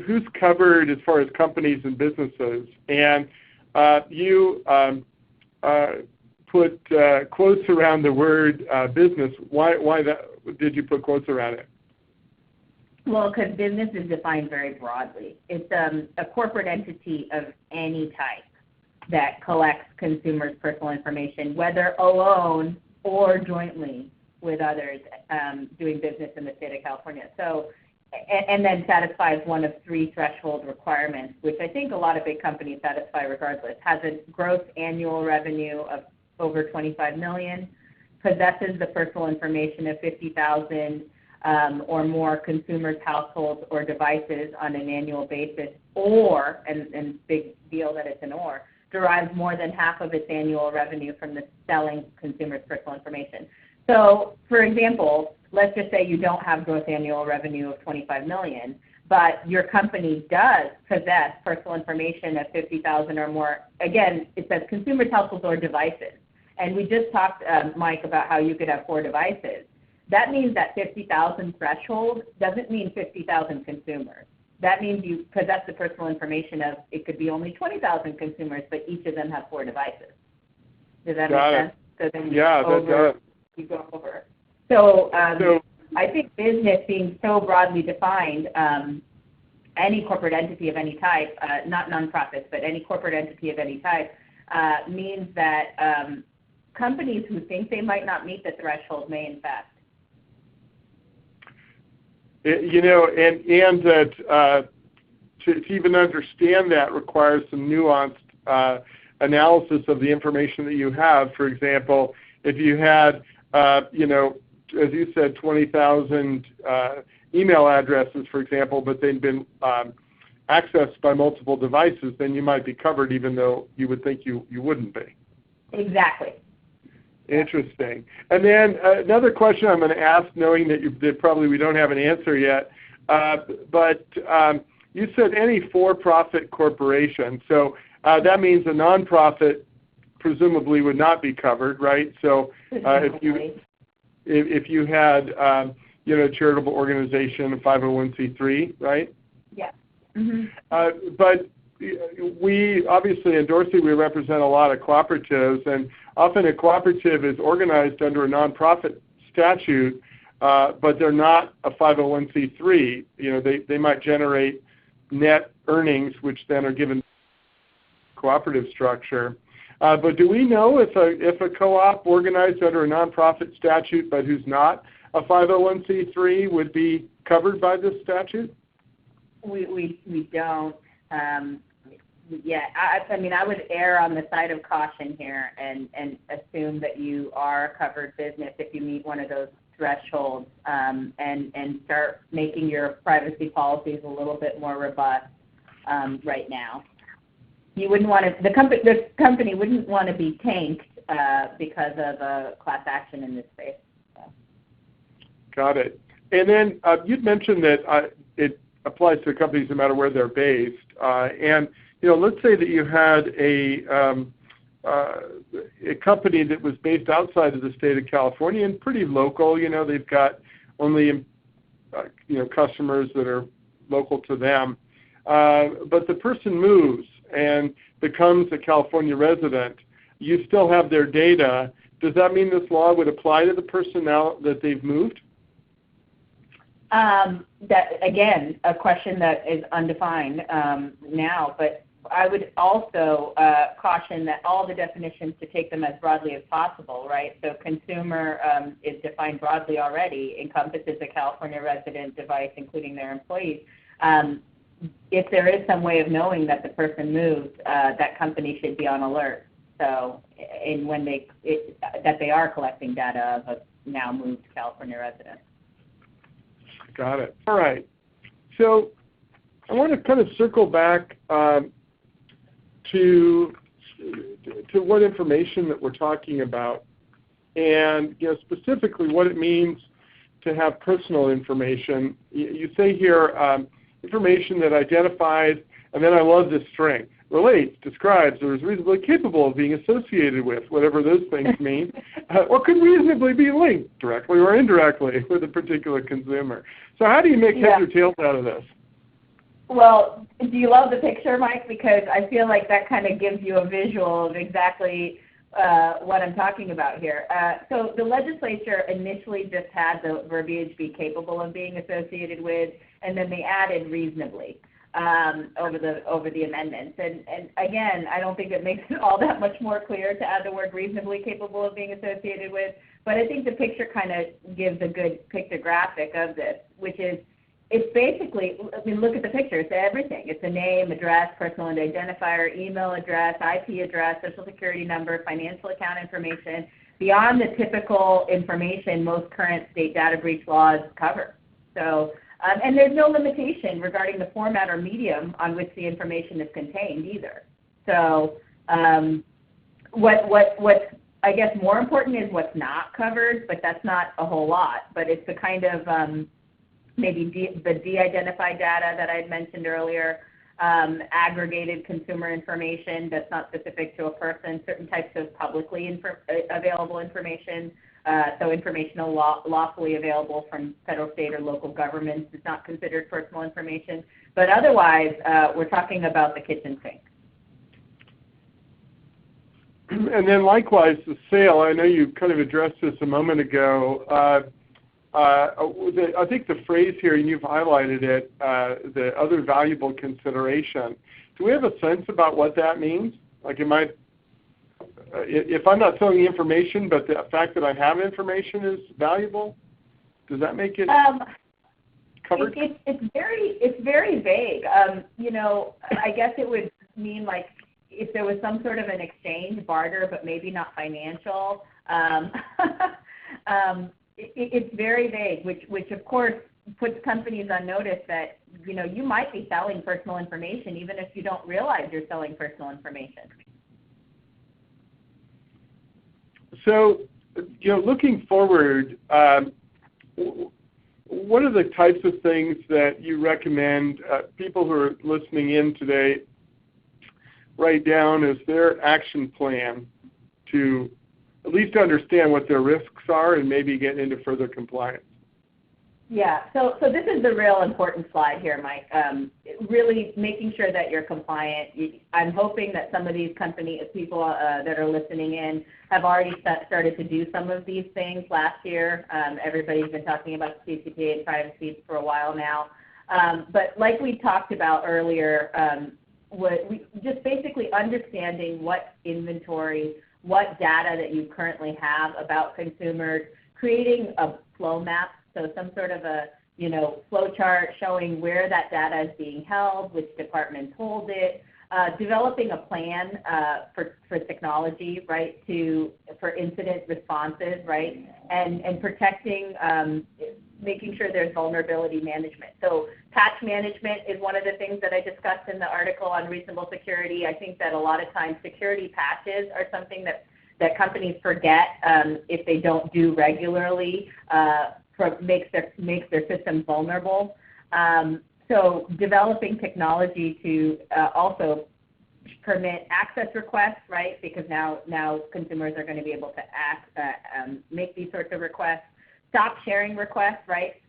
who's covered as far as companies and businesses? And you put quotes around the word business. Why did you put quotes around it? Well, because business is defined very broadly. It's a corporate entity of any type that collects consumers' personal information, whether alone or jointly with others doing business in the state of California. So, and then satisfies one of three threshold requirements, which I think a lot of big companies satisfy regardless. Has a gross annual revenue of over $25 million, possesses the personal information of 50,000 or more consumers, households, or devices on an annual basis, or, and big deal that it's an or, derives more than half of its annual revenue from the selling consumers' personal information. So, for example, let's just say you don't have gross annual revenue of $25 million, but your company does possess personal information of 50,000 or more. Again, it says consumers, households, or devices. And we just talked, Mike, about how you could have 4 devices. That means that 50,000 threshold doesn't mean 50,000 consumers. That means you possess the personal information of, it could be only 20,000 consumers, but each of them have 4 devices. Does that make sense? So then you go over. So I think business being so broadly defined, any corporate entity of any type, not nonprofits, but any corporate entity of any type, means that companies who think they might not meet the threshold may in fact. You know, and that to even understand that requires some nuanced analysis of the information that you have. For example, if you had, you know, as you said, 20,000 email addresses, for example, but they'd been accessed by multiple devices, then you might be covered even though you would think you wouldn't be. Exactly. Interesting. And then another question I'm going to ask, knowing that probably we don't have an answer yet, but you said any for-profit corporation. So that means a nonprofit presumably would not be covered, right? So if you had you know, a charitable organization, a 501c3, right? Yeah. Mm-hmm. But we obviously in Dorsey we represent a lot of cooperatives, and often a cooperative is organized under a nonprofit statute, but they're not a 501c3. You know, they might generate net earnings, which then are given cooperative structure. But do we know if a co-op organized under a nonprofit statute but who's not a 501c3 would be covered by this statute? We don't. Yeah, I mean, I would err on the side of caution here and assume that you are a covered business if you meet one of those thresholds, and start making your privacy policies a little bit more robust right now. You wouldn't want to. The company wouldn't want to be tanked because of a class action in this space. So. Got it. And then you'd mentioned that it applies to companies no matter where they're based, and you know, let's say that you had a company that was based outside of the state of California and pretty local. You know, they've got only you know, customers that are local to them, but the person moves and becomes a California resident. You still have their data. Does that mean this law would apply to the person now that they've moved? That, again, a question that is undefined now, but I would also caution that all the definitions, to take them as broadly as possible, right? So consumer is defined broadly already, encompasses a California resident device, including their employees. If there is some way of knowing that the person moved, that company should be on alert. So, and when that they are collecting data of a now moved California resident. Got it. All right. So I want to kind of circle back to what information that we're talking about, and you know, specifically what it means to have personal information. You say here information that identifies, and then I love this string, relates, describes, or is reasonably capable of being associated with, whatever those things mean, or could reasonably be linked directly or indirectly with a particular consumer. So how do you make heads or tails out of this? Well, do you love the picture, Mike? Because I feel like that kind of gives you a visual of exactly what I'm talking about here. So the legislature initially just had the verbiage be capable of being associated with, and then they added reasonably over the amendments. And again, I don't think it makes it all that much more clear to add the word reasonably capable of being associated with, but I think the picture kind of gives a good pictographic of this, which is it's basically, I mean, look at the picture. It's everything. It's a name, address, personal identifier, email address, IP address, social security number, financial account information, beyond the typical information most current state data breach laws cover. So, and there's no limitation regarding the format or medium on which the information is contained either. So what's I guess more important is what's not covered, but that's not a whole lot. But it's the kind of maybe the de-identified data that I had mentioned earlier, aggregated consumer information that's not specific to a person, certain types of publicly available information, so information lawfully available from federal, state, or local governments is not considered personal information. But otherwise, we're talking about the kitchen sink. And then likewise, the sale, I know you kind of addressed this a moment ago. I think the phrase here, and you've highlighted it, the other valuable consideration. Do we have a sense about what that means? Like, if I'm not selling the information, but the fact that I have information is valuable, does that make it covered? It's very vague. You know, I guess it would mean like if there was some sort of an exchange, barter, but maybe not financial. It's very vague, which of course puts companies on notice that, you know, you might be selling personal information even if you don't realize you're selling personal information. So, you know, looking forward, what are the types of things that you recommend people who are listening in today write down as their action plan to at least understand what their risks are and maybe get into further compliance? Yeah, so this is the real important slide here, Mike. Really making sure that you're compliant. I'm hoping that some of these people that are listening in have already started to do some of these things last year. Everybody's been talking about the CCPA and privacy for a while now. But like we talked about earlier, just basically understanding what inventory, what data that you currently have about consumers, creating a flow map, so some sort of a flow chart showing where that data is being held, which departments hold it, developing a plan for technology, right, for incident responses, right, and protecting, making sure there's vulnerability management. So patch management is one of the things that I discussed in the article on reasonable security. I think that a lot of times security patches are something that companies forget if they don't do regularly, makes their system vulnerable. So developing technology to also permit access requests, right? Because now consumers are going to be able to make these sorts of requests. Stop sharing requests, right?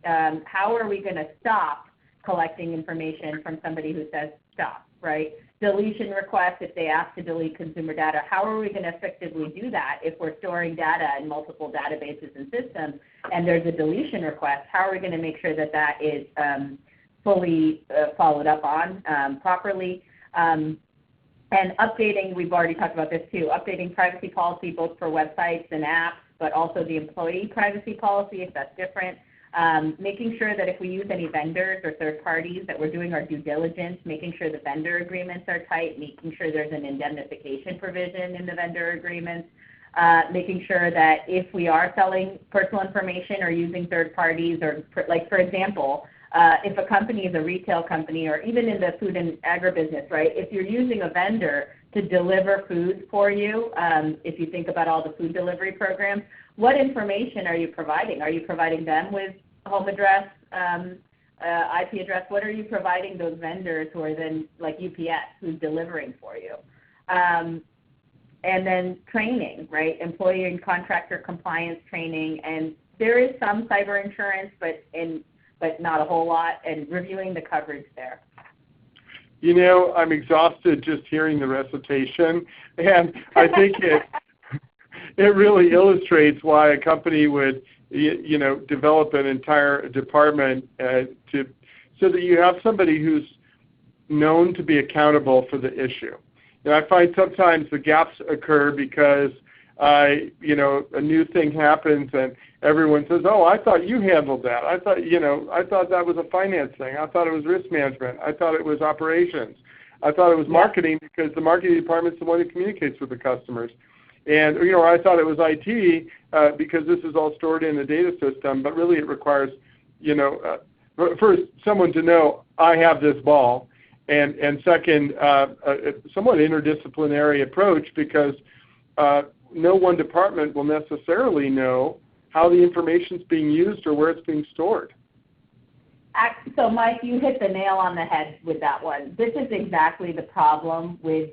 How are we going to stop collecting information from somebody who says stop, right? Deletion requests, if they ask to delete consumer data, how are we going to effectively do that if we're storing data in multiple databases and systems and there's a deletion request? How are we going to make sure that that is fully followed up on properly? And updating, we've already talked about this too, updating privacy policy both for websites and apps, but also the employee privacy policy if that's different. Making sure that if we use any vendors or third parties that we're doing our due diligence, making sure the vendor agreements are tight, making sure there's an indemnification provision in the vendor agreements, making sure that if we are selling personal information or using third parties, or like for example, if a company is a retail company or even in the food and agribusiness, right, if you're using a vendor to deliver food for you, if you think about all the food delivery programs, what information are you providing? Are you providing them with home address, IP address? What are you providing those vendors who are then like UPS who's delivering for you? And then training, right? Employee and contractor compliance training. And there is some cyber insurance, but not a whole lot, and reviewing the coverage there. You know, I'm exhausted just hearing the recitation, and I think it really illustrates why a company would, develop an entire department so that you have somebody who's known to be accountable for the issue. And I find sometimes the gaps occur because, a new thing happens and everyone says, "Oh, I thought you handled that. I thought that was a finance thing. I thought it was risk management. I thought it was operations. I thought it was marketing because the marketing department's the one who communicates with the customers. And, I thought it was IT because this is all stored in the data system, but really it requires, first, someone to know I have this ball, and second, a somewhat interdisciplinary approach because no one department will necessarily know how the information is being used or where it's being stored. So, Mike, you hit the nail on the head with that one. This is exactly the problem with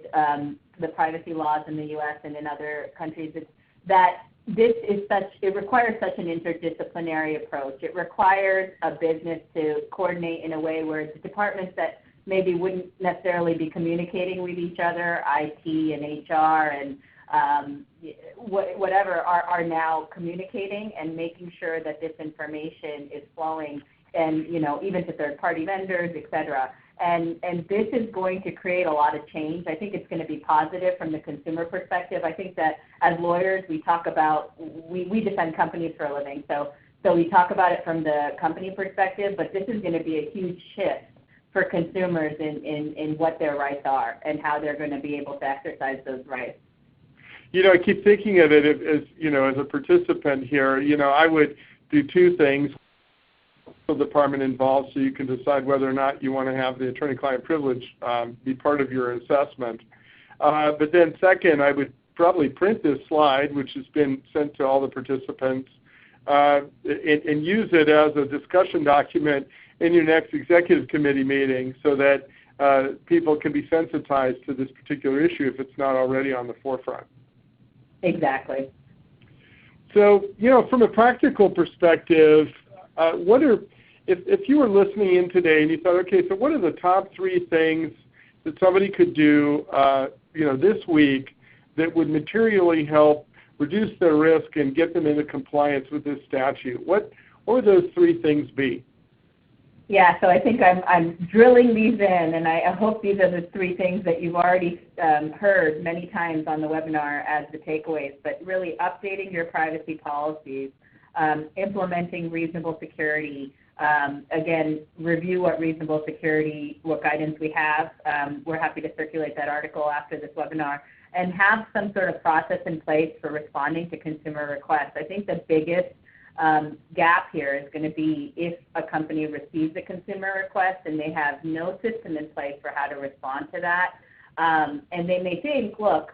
the privacy laws in the U.S. and in other countries. It's that it requires such an interdisciplinary approach. It requires a business to coordinate in a way where the departments that maybe wouldn't necessarily be communicating with each other, IT and HR and whatever, are now communicating and making sure that this information is flowing, and even to third-party vendors, et cetera. And this is going to create a lot of change. I think it's going to be positive from the consumer perspective. I think that as lawyers, we talk about, we defend companies for a living, so we talk about it from the company perspective, but this is going to be a huge shift for consumers in what their rights are and how they're going to be able to exercise those rights. I keep thinking of it as a participant here. I would do two things. The department involved, so you can decide whether or not you want to have the attorney-client privilege be part of your assessment. But then second, I would probably print this slide, which has been sent to all the participants, and use it as a discussion document in your next executive committee meeting so that people can be sensitized to this particular issue if it's not already on the forefront. Exactly. So, from a practical perspective, if you were listening in today and you thought, okay, so what are the top 3 things that somebody could do, this week that would materially help reduce their risk and get them into compliance with this statute? What would those 3 things be? Yeah, so I think I'm drilling these in, and I hope these are the 3 things that you've already heard many times on the webinar as the takeaways, but really updating your privacy policies, implementing reasonable security. Again, review what guidance we have. We're happy to circulate that article after this webinar, and have some sort of process in place for responding to consumer requests. I think the biggest gap here is going to be if a company receives a consumer request and they have no system in place for how to respond to that. And they may think, look,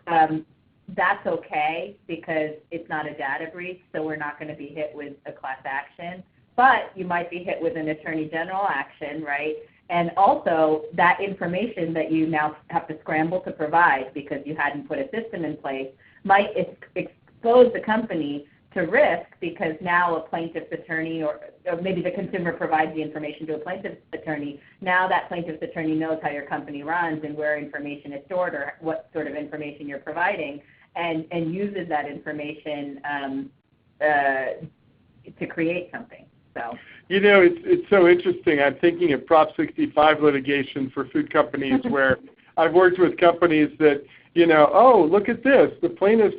that's okay because it's not a data breach, so we're not going to be hit with a class action. But you might be hit with an attorney general action, right? And also that information that you now have to scramble to provide because you hadn't put a system in place might expose the company to risk because now a plaintiff's attorney or maybe the consumer provides the information to a plaintiff's attorney. Now that plaintiff's attorney knows how your company runs and where information is stored or what sort of information you're providing and uses that information to create something. So. It's so interesting. I'm thinking of Prop 65 litigation for food companies where I've worked with companies that, oh, look at this. The plaintiff's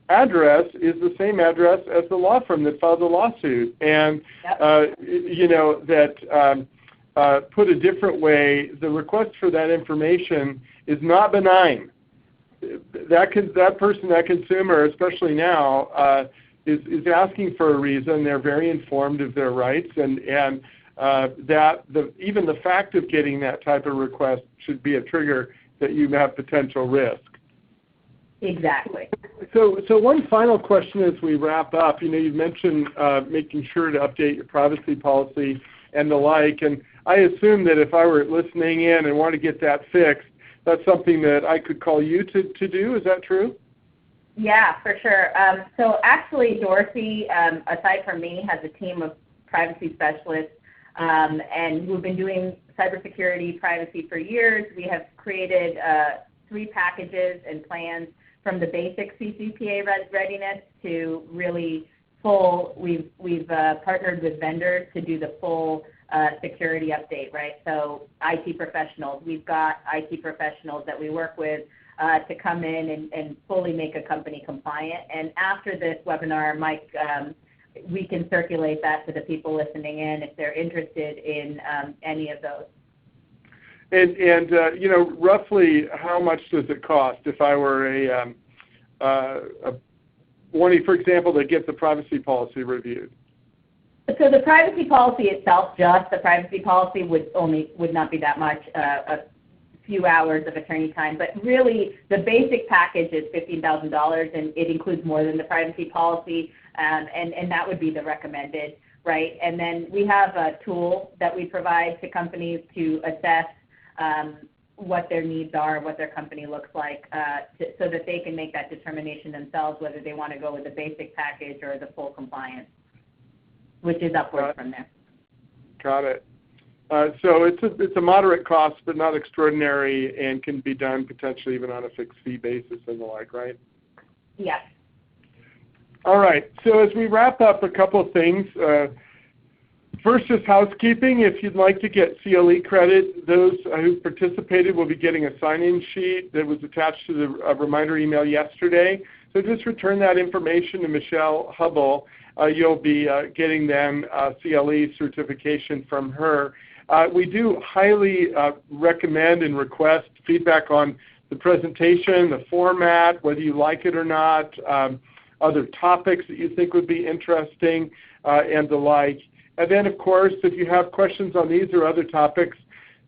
address is the same address as the law firm that filed the lawsuit. And, put a different way, the request for that information is not benign. That consumer, especially now, is asking for a reason. They're very informed of their rights, and even the fact of getting that type of request should be a trigger that you have potential risk. Exactly. So one final question as we wrap up. You've mentioned making sure to update your privacy policy and the like, and I assume that if I were listening in and want to get that fixed, that's something that I could call you to do. Is that true? Yeah, for sure. So actually, Dorsey, aside from me, has a team of privacy specialists, and we've been doing cybersecurity privacy for years. We have created 3 packages and plans from the basic CCPA readiness to really full. We've partnered with vendors to do the full security update, right? So IT professionals, we've got IT professionals that we work with to come in and fully make a company compliant. And after this webinar, Mike, we can circulate that to the people listening in if they're interested in any of those. And you know, roughly how much does it cost if I were one, for example, that gets the privacy policy reviewed? So the privacy policy itself, just the privacy policy would not be that much, a few hours of attorney time. But really, the basic package is $15,000, and it includes more than the privacy policy, and that would be the recommended, right? And then we have a tool that we provide to companies to assess what their needs are, what their company looks like, so that they can make that determination themselves whether they want to go with the basic package or the full compliance, which is upward from there. Got it. So it's a moderate cost, but not extraordinary, and can be done potentially even on a fixed fee basis and the like, right? Yes. All right. So as we wrap up, a couple of things. First is housekeeping. If you'd like to get CLE credit, those who participated will be getting a sign-in sheet that was attached to the reminder email yesterday. So just return that information to Michelle Hubble. You'll be getting them CLE certification from her. We do highly recommend and request feedback on the presentation, the format, whether you like it or not, other topics that you think would be interesting, and the like. And then, of course, if you have questions on these or other topics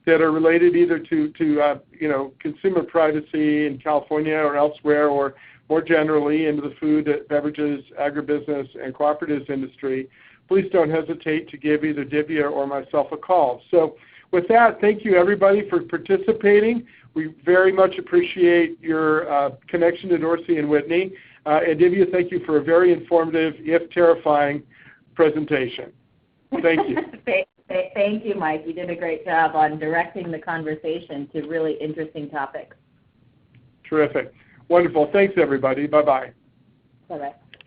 that are related either to you know, consumer privacy in California or elsewhere, or more generally into the food, beverages, agribusiness, and cooperatives industry, please don't hesitate to give either Divya or myself a call. So with that, thank you everybody for participating. We very much appreciate your connection to Dorsey and Whitney. And Divya, thank you for a very informative, if terrifying, presentation. Thank you. Thank you, Mike. You did a great job on directing the conversation to really interesting topics. Terrific. Wonderful. Thanks, everybody. Bye-bye. Bye-bye.